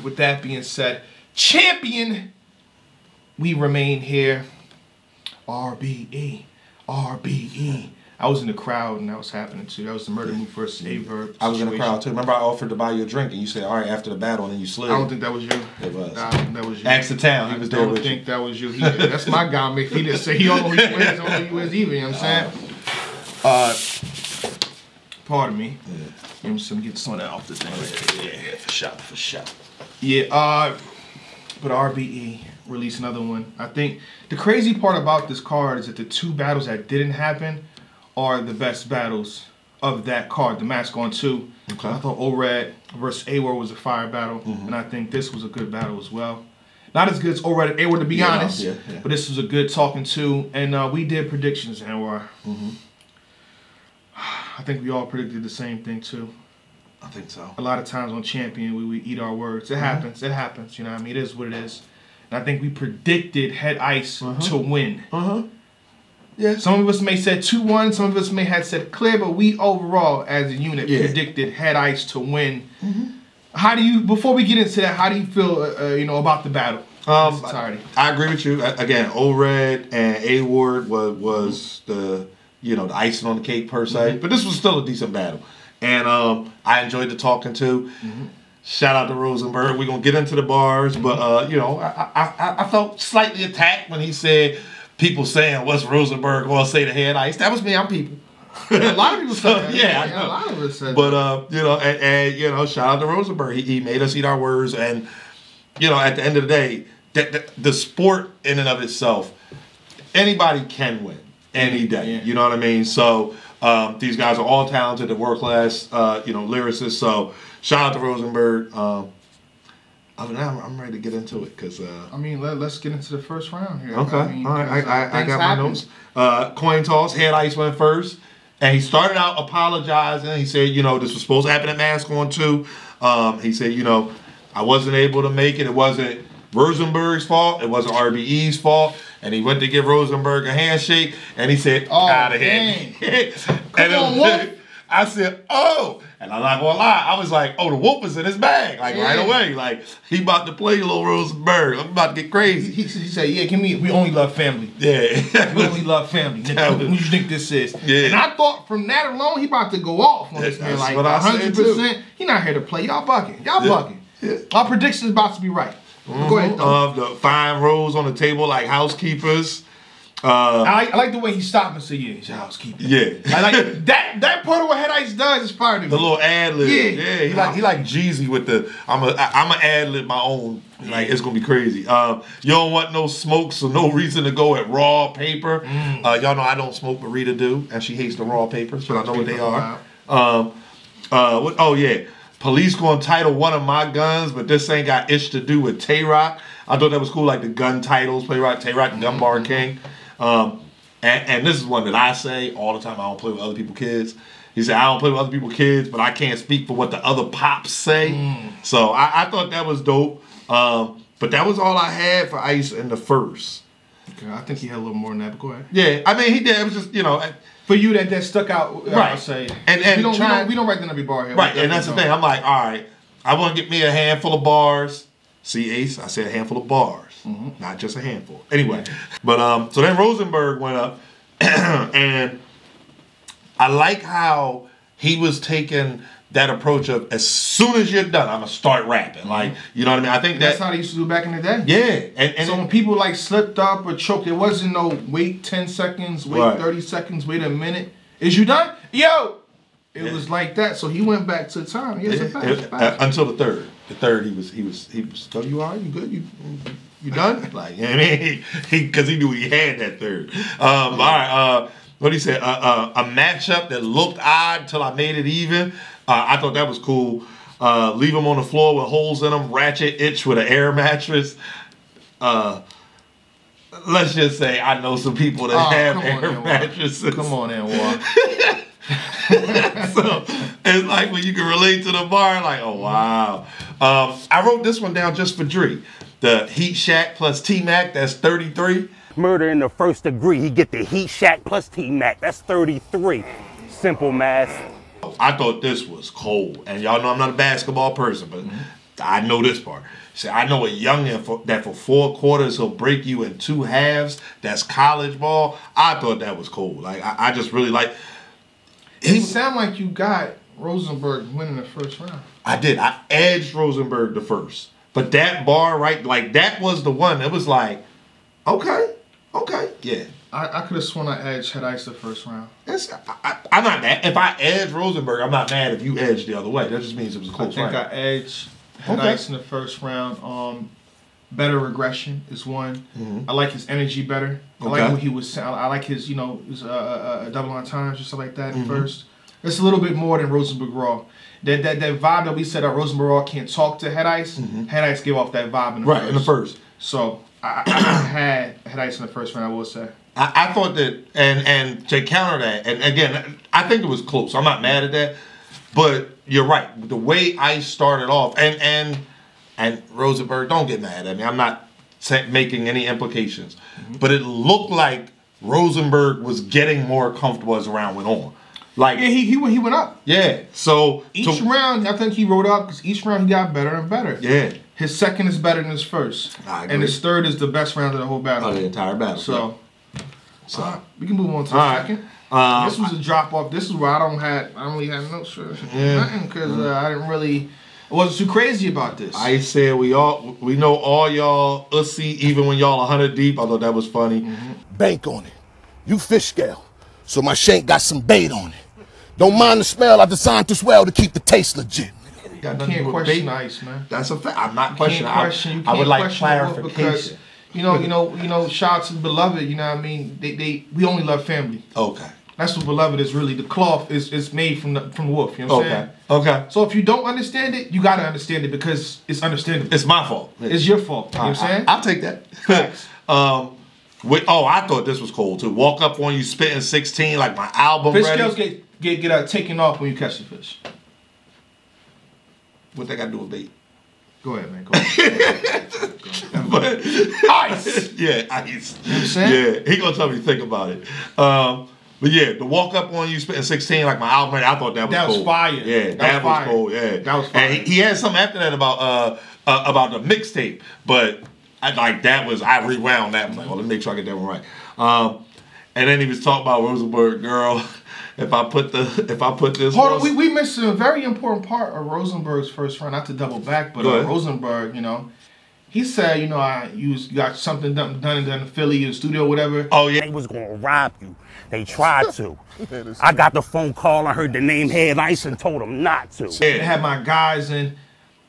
with that being said, champion, we remain here. RBE. RBE. I was in the crowd and that was happening too. That was the Murder Move versus Averb. I was in the crowd too. Remember I offered to buy you a drink and you said, all right, after the battle, and then you slid. I don't think that was you. It was. Nah, I don't think that was you. Ask the town. He was there with you. I don't think that was you. That's my guy, Mick. He didn't say he don't know who you is. Don't know who you is either. You know what I'm saying? Pardon me. Yeah. I'm just gonna get some of that off the thing. Yeah, for sure, for sure. Yeah, but RBE released another one. I think the crazy part about this card is that the two battles that didn't happen are the best battles of that card, the Mask on 2. Okay. I thought ORAD versus AWAR was a fire battle, and I think this was a good battle as well. Not as good as ORAD and AWAR, to be honest, but this was a good talking to, and we did predictions, Anwar. I think we all predicted the same thing too. I think so. A lot of times on Champion, we eat our words. It happens. It happens. You know what I mean? It is what it is. And I think we predicted Head Ice to win. Yeah. Some of us may said 2-1. Some of us may have said clear, but we overall, as a unit, predicted Head Ice to win. How do you? Before we get into that, how do you feel? You know, about the battle? I agree with you. Again, ORAD and AWAR was the the icing on the cake per se, but this was still a decent battle, and I enjoyed the talking to. Shout out to Frozenburg. We're gonna get into the bars, but I felt slightly attacked when he said people saying what's Frozenburg gonna say to Head Ice. That was me. I'm people. A lot of people said that. Yeah, I know. A lot of us said but that. and shout out to Frozenburg. He made us eat our words, and at the end of the day, the sport in and of itself, anybody can win any day. You know what I mean? So these guys are all talented and world class, lyricists. So shout out to Frozenburg. Other than that, I'm ready to get into it because I mean, let's get into the first round here. Okay, I mean, all right. I got my notes. Coin toss. Head Ice went first, and he started out apologizing. He said, this was supposed to happen at Mask on 2. He said, I wasn't able to make it. It wasn't Rosenberg's fault. It wasn't RBE's fault. And he went to give Rosenberg a handshake, and he said, out of here. Come on, Wolf. I said, oh. And I'm not going to lie. I was like, oh, the Wolf is in his bag. Like, right away. Like, he about to play little Rosenberg. I'm about to get crazy. He said, we only love family. Yeah. We only love family. Nigga, what you think this is? Yeah. And I thought from that alone, he about to go off on this man. Like, 100%. He not here to play. Y'all bucking. Y'all bucking. Yeah. Our prediction's about to be right. Go ahead, the 5 rows on the table like housekeepers. I like the way he stopped and said, he's a housekeeper. Yeah. I like that part of what Head Ice does is part of me. The little ad-lib. Yeah. He like Jeezy with the, I'm a ad-lib my own. Like, it's going to be crazy. You don't want no smoke, so no reason to go at raw paper. Y'all know I don't smoke, but Rita do, and she hates the raw paper, so I know what they are. Police gonna title one of my guns, but this ain't got ish to do with Tay-Rock. I thought that was cool, like the gun titles, Tay-Rock, Gun Bar King. And this is one that I say all the time, I don't play with other people's kids. He said, I don't play with other people's kids, but I can't speak for what the other pops say. So I thought that was dope. But that was all I had for Ice in the first. Okay, I think he had a little more than that, but go ahead. Yeah, I mean, he did. It was just, for you, that stuck out, right. I'll say. And we don't write down every bar here. Right, and that's the thing. I'm like, all right, I want to get me a handful of bars. See, Ace, I said a handful of bars, not just a handful. Anyway, but so then Rosenberg went up, and I like how he was taking that approach of as soon as you're done, I'm gonna start rapping. Like, you know what I mean? I think that's how they used to do back in the day. Yeah, and so when people like slipped up or choked, it wasn't no wait 10 seconds, wait 30 seconds, wait a minute. Is you done? Yo, it was like that. So he went back to the time. He was until the third. The third, he was. So you all right? You good? You done? Like, you know what I mean? Because he knew he had that third. All right. What he said? A matchup that looked odd till I made it even. I thought that was cool. Leave them on the floor with holes in them. Ratchet itch with an air mattress. Let's just say I know some people that have air mattresses. Come on, Anwar. So it's like when you can relate to the bar, like, oh wow. I wrote this one down just for Dre. The Heat Shack plus T-Mac, that's 33. Murder in the first degree. He get the Heat Shack plus T-Mac. That's 33. Simple math. I thought this was cold. And y'all know I'm not a basketball person, but I know this part. He said, I know a youngin that for 4 quarters he'll break you in 2 halves. That's college ball. I thought that was cool. Like I just really like. It sound like you got Rosenberg winning the first round. I did. I edged Rosenberg the first, but that bar right, like that was the one. It was like, okay, yeah. I could have sworn I edged Head Ice the first round. I'm not mad. If I edge Rosenberg, I'm not mad if you edge the other way. That just means it was a close round. I think I edged Head Ice in the first round. Better regression is one. I like his energy better. I like what he was saying. I like his, his double on times or stuff like that at first. It's a little bit more than Rosenberg Raw. That vibe that we said that Rosenberg Raw can't talk to Head Ice. Head Ice gave off that vibe in the first. in the first. So I had Head Ice in the first round, I will say. I thought that, and to counter that, and again, I think it was close. I'm not mad at that, but you're right. The way Ice started off, and Rosenberg, don't get mad at me. I'm not making any implications, but it looked like Rosenberg was getting more comfortable as the round went on. Like he went up. Yeah. So each round, I think he rode up because each round he got better and better. Yeah. His second is better than his first, and his third is the best round of the whole battle. Of the entire battle. So we can move on to the second. This was a drop off. This is where I don't really have notes for nothing because I wasn't too crazy about this. I said we know all y'all ussy even when y'all 100 deep. I thought that was funny. Bank on it. You fish scale, so my shank got some bait on it. Don't mind the smell. I designed this well to keep the taste legit. You can't question Ice, man. That's a fact. I'm not questioning. I would like like clarification. Because shout out to Beloved. You know what I mean? We only love family. Okay. That's what Beloved is really. The cloth is made from the wolf. You know what I'm saying? Okay. So if you don't understand it, you gotta understand it because it's understandable. It's my fault. It's your fault. You know what I'm saying? I'll take that. I thought this was cool too. Walk up on you spitting 16 like my album. Fish ready. scales get taken off when you catch the fish. What they got to do with bait? Go ahead, man. Go ahead. But Ice. Yeah, Ice. You know what I'm saying? Yeah, he gonna tell me to think about it. But yeah, the walk up on you spitting 16 like my album. I thought that was cool. That was fire. Yeah, that was cool. Yeah, that was fire. And he had something after that about the mixtape, but I rewound that. I'm like, well, let me make sure I get that one right. And then he was talking about Rosenberg, girl. If I put this. Hold on, we missed a very important part of Rosenberg's first round. Not to double back, but Rosenberg, he said, you got something done in Philly, in the studio, whatever. Oh yeah. They was gonna rob you. They tried to. I got the phone call. I heard the name Head Ice and told them not to. They had my guys and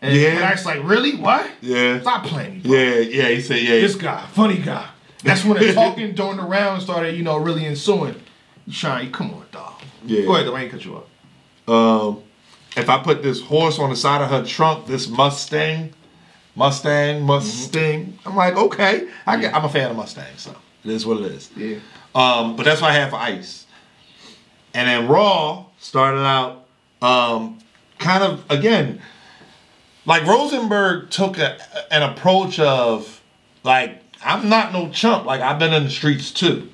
Ice like, really? What? Yeah. Stop playing. Bro. Yeah. He said, yeah. This guy, funny guy. That's when the talking during the round started, really ensuing. Shine, come on, dog. Yeah. Go ahead, though. I ain't cut you off. If I put this horse on the side of her trunk, this Mustang. I'm like, okay. I'm a fan of Mustangs, so it is what it is. Yeah. But that's what I had for Ice. And then Raw started out kind of, again, like Rosenberg took an approach of, like, I'm not no chump. Like, I've been in the streets too.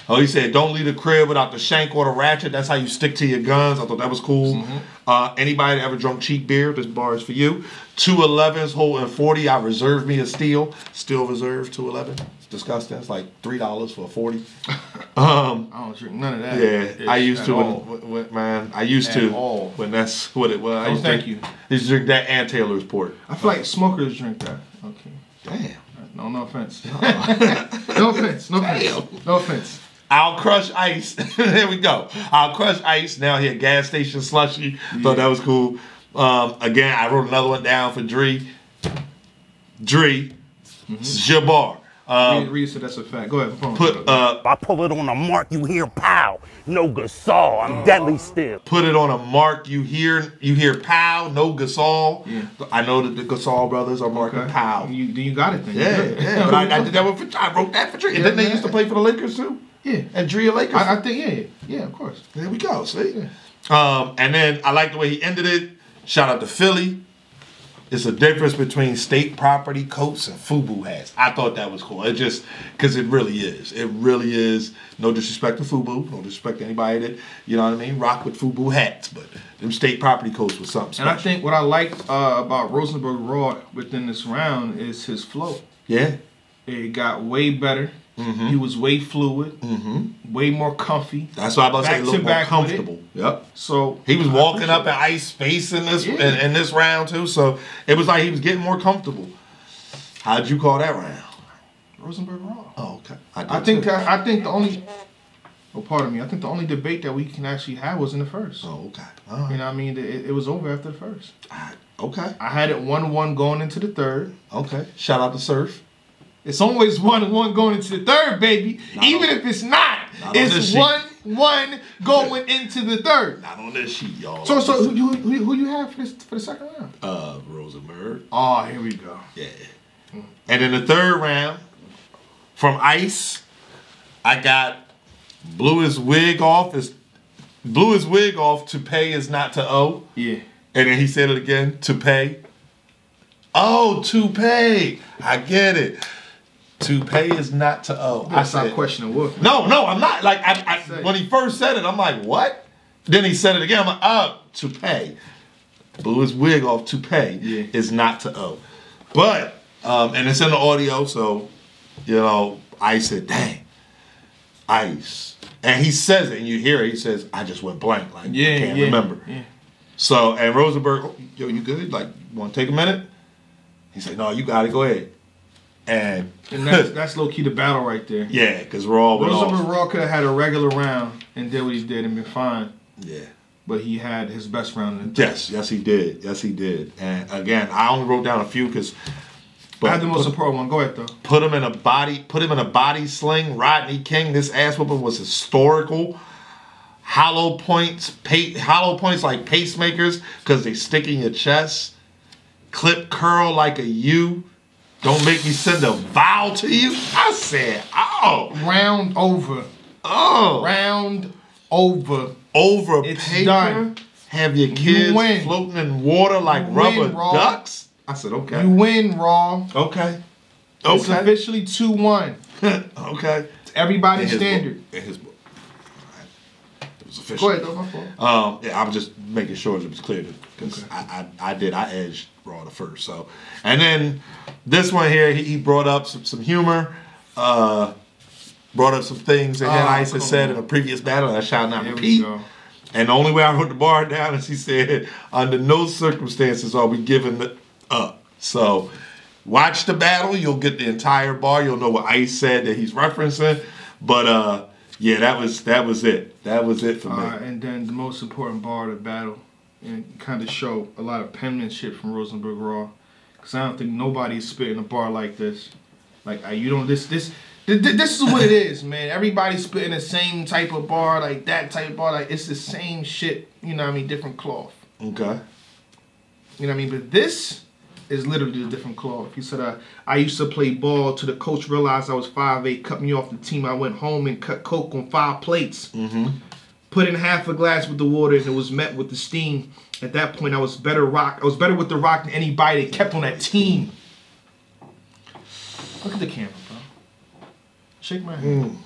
Oh, he said, don't leave the crib without the shank or the ratchet. That's how you stick to your guns. I thought that was cool. Anybody that ever drunk cheap beer, this bar is for you. 211s holding 40. I reserved me a steel. Still reserved 211. It's disgusting. It's like $3 for a 40. I don't drink none of that. Yeah, I used to. When that's what it was. I used to drink that and Taylor's Port. I feel like smokers drink that. Okay. Damn. No offense. No offense. No offense. I'll crush Ice. There we go. I'll crush Ice. Now here, gas station slushy. Thought that was cool. Again, I wrote another one down for Dree. This is your bar. Reed said that's a fact. Go ahead. I pull it on a mark, you hear pow. No Gasol. I'm deadly still. Put it on a mark, you hear pow. No Gasol. Yeah. I know that the Gasol brothers are marking pow. You got it then. Yeah. But I did that one for. I wrote that for Dree. And then they used to play for the Lakers too. Yeah. And Dree Lakers. I think yeah, of course. There we go. See. Yeah. And then I like the way he ended it. Shout out to Philly. it's a difference between state property coats and FUBU hats. I thought that was cool. It just, because it really is. It really is. No disrespect to FUBU. No disrespect to anybody that, you know what I mean, rock with FUBU hats. But them state property coats was something special. And I think what I liked about Rosenberg Raw within this round is his flow. Yeah. It got way better. Mm-hmm. He was way fluid, way more comfy. That's why I was about to say a little more comfortable. Yep. So he was walking up in ice space in this in this round too. So it was like he was getting more comfortable. How'd you call that round? Rosenberg Raw. Oh, okay. I think the only. Oh, pardon me. I think the only debate that we can actually have was in the first. Oh, okay. All right. You know what I mean? It was over after the first. Okay. I had it 1-1 going into the third. Okay. Shout out to Surf. It's always 1-1 going into the third, baby. Even if it's not it's 1-1 going into the third. Not on this sheet, y'all. So who you have for the second round? Rosenberg. Oh, here we go. Yeah. And in the third round, from Ice, I got blew his wig off. To pay is not to owe. Yeah. And then he said it again. To pay. Oh, to pay. I get it. To pay is not to owe. I stop questioning Wolf. No, I'm not. Like I when he first said it, I'm like, what? Then he said it again. I'm like, oh, to pay. Blew his wig off. To pay is not to owe. But and it's in the audio, so you know, I said, dang, Ice. And he says it, and you hear it. He says, I just went blank. Like, I can't remember. Yeah. So, and Rosenberg, yo, you good? Like, want to take a minute? He said, no, you got it. Go ahead. And that's low key the battle right there. Yeah, because Rosenberg Raw could have had a regular round and did what he did and been fine. Yeah. But he had his best round in the Yes, he did. Yes, he did. And again, I only wrote down a few because I had the most important one. Go ahead though. Put him in a body sling. Rodney King. This ass whooping was historical. Hollow points like pacemakers because they stick in your chest. Clip curl like a U. Don't make me send a vowel to you. I said, oh. Round over. Oh. Round over. Over it's paper. Done. Have your kids floating in water like rubber ducks. I said, okay. You win, Raw. Okay. It's officially 2-1. Okay. It's everybody's standard. In his book. Right. It was official. Go ahead, though, my fault. Yeah, I was just making sure that it was clear because I edged Raw the first. So, and then this one here, he brought up some humor, brought up some things that Ice had said in a previous battle that I shall not repeat. And the only way I wrote the bar down is he said, under no circumstances are we giving up. So watch the battle. You'll get the entire bar. You'll know what Ice said that he's referencing. But yeah, that was it. That was it for me. And then the most important bar of the battle, and kind of show a lot of penmanship from Rosenberg Raw, because I don't think nobody's spitting a bar like this. Like you don't this is what it is, man. Everybody's spitting the same type of bar, like that type of bar, like it's the same shit. You know what I mean? Different cloth. Okay. You know what I mean? But this is literally a different cloth. He said, I used to play ball till the coach realized I was 5'8", cut me off the team. I went home and cut Coke on 5 plates. Put in half a glass with the water and it was met with the steam. At that point, I was better with the rock than anybody that kept on that team. Look at the camera, bro. Shake my hand.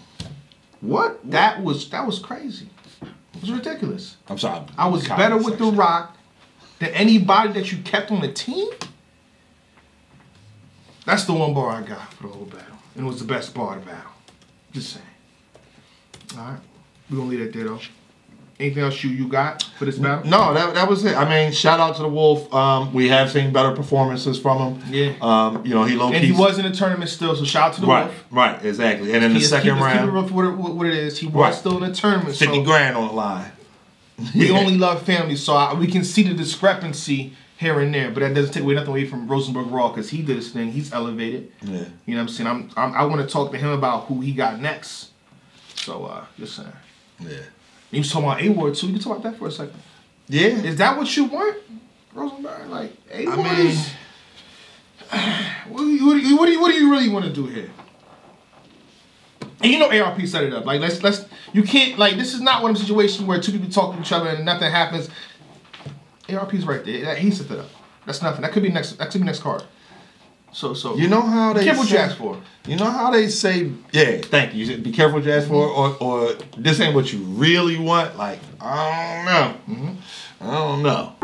What? That was crazy. It was ridiculous. I'm sorry. I was better with the rock than anybody that you kept on the team. That's the one bar I got for the whole battle. And it was the best bar of the battle. Just saying. All right. We're going to leave that there, though. Anything else you got for this battle? No, that was it. I mean, shout out to the Wolf. We have seen better performances from him. Yeah. You know, he low-key. And he was in the tournament still, so shout out to the Wolf. Right, exactly. And in the second round. Keep it real for what it is. He was still in the tournament. 50 grand on the line. We only love family, so we can see the discrepancy here and there, but that doesn't take nothing away from Rosenberg Raw because he did his thing. He's elevated. Yeah. You know what I'm saying? I want to talk to him about who he got next. So, just saying. Yeah. You was talking about A-Ward, too. You can talk about that for a second. Yeah. Is that what you want, Rosenberg? Like, A-Ward is... What do you really want to do here? And you know ARP set it up. Like, let's you can't, like, this is not one of the situations where two people talk to each other and nothing happens. ARP's right there. He set it up. That's nothing. That could be next. That could be next card. So you know how they careful what say, you ask for. You know how they say, yeah, thank you. Be careful what you ask for, or this ain't what you really want. Like I don't know. I don't know.